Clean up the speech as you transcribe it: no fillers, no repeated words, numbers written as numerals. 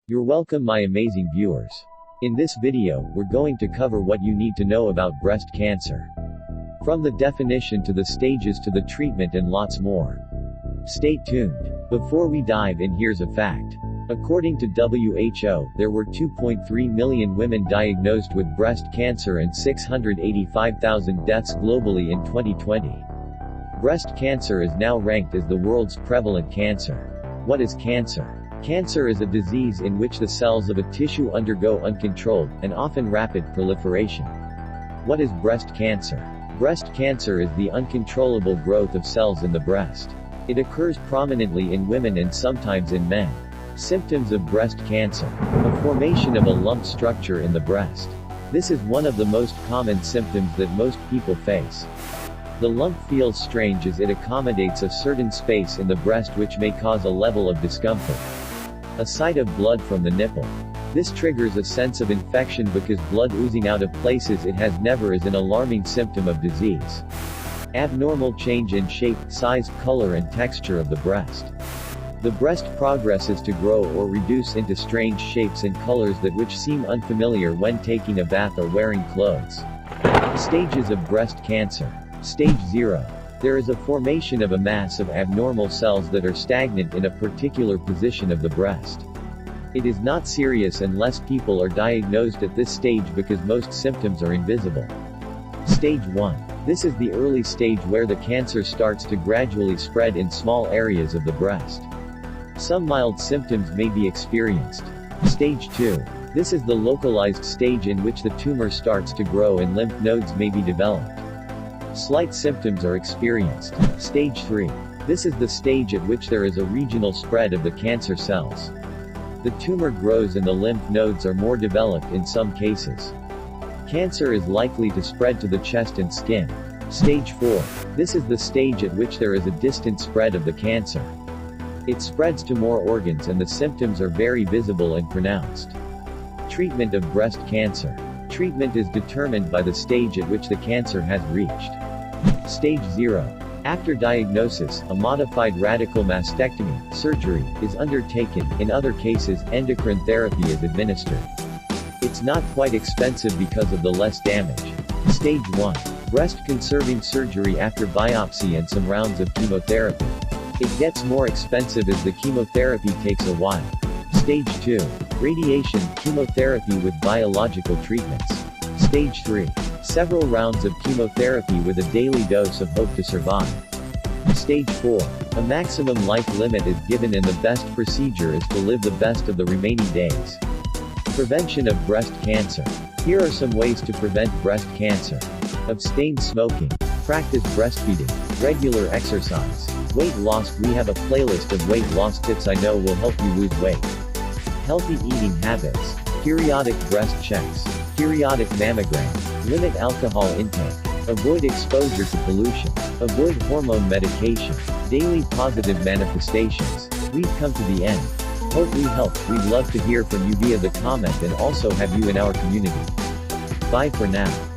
You're welcome, my amazing viewers. In this video, we're going to cover what you need to know about breast cancer. From the definition to the stages to the treatment and lots more. Stay tuned. Before we dive in, here's a fact. According to WHO, there were 2.3 million women diagnosed with breast cancer and 685,000 deaths globally in 2020. Breast cancer is now ranked as the world's prevalent cancer. What is cancer? Cancer is a disease in which the cells of a tissue undergo uncontrolled, and often rapid, proliferation. What is breast cancer? Breast cancer is the uncontrollable growth of cells in the breast. It occurs prominently in women and sometimes in men. Symptoms of breast cancer. A formation of a lump structure in the breast. This is one of the most common symptoms that most people face. The lump feels strange as it accommodates a certain space in the breast, which may cause a level of discomfort. A sight of blood from the nipple. This triggers a sense of infection because blood oozing out of places it has never is an alarming symptom of disease. Abnormal change in shape, size, color and texture of the breast. The breast progresses to grow or reduce into strange shapes and colors that which seem unfamiliar when taking a bath or wearing clothes. Stages of breast cancer. Stage 0. There is a formation of a mass of abnormal cells that are stagnant in a particular position of the breast. It is not serious unless people are diagnosed at this stage because most symptoms are invisible. Stage 1. This is the early stage where the cancer starts to gradually spread in small areas of the breast. Some mild symptoms may be experienced. Stage 2. This is the localized stage in which the tumor starts to grow and lymph nodes may be developed. Slight symptoms are experienced. Stage 3. This is the stage at which there is a regional spread of the cancer cells. The tumor grows and the lymph nodes are more developed in some cases. Cancer is likely to spread to the chest and skin. Stage 4. This is the stage at which there is a distant spread of the cancer. It spreads to more organs and the symptoms are very visible and pronounced. Treatment of breast cancer. Treatment is determined by the stage at which the cancer has reached. Stage 0. After diagnosis, a modified radical mastectomy, surgery, is undertaken. In other cases, endocrine therapy is administered. It's not quite expensive because of the less damage. Stage 1. Breast conserving surgery after biopsy and some rounds of chemotherapy. It gets more expensive as the chemotherapy takes a while. Stage 2. Radiation, chemotherapy with biological treatments. Stage 3. Several rounds of chemotherapy with a daily dose of hope to survive. Stage 4. A maximum life limit is given and the best procedure is to live the best of the remaining days. Prevention of breast cancer. Here are some ways to prevent breast cancer. Abstain smoking. Practice breastfeeding. Regular exercise. Weight loss. We have a playlist of weight loss tips I know will help you lose weight. Healthy eating habits. Periodic breast checks. Periodic mammogram. Limit alcohol intake. Avoid exposure to pollution. Avoid hormone medication. Daily positive manifestations. We've come to the end. Hope we helped. We'd love to hear from you via the comment and also have you in our community. Bye for now.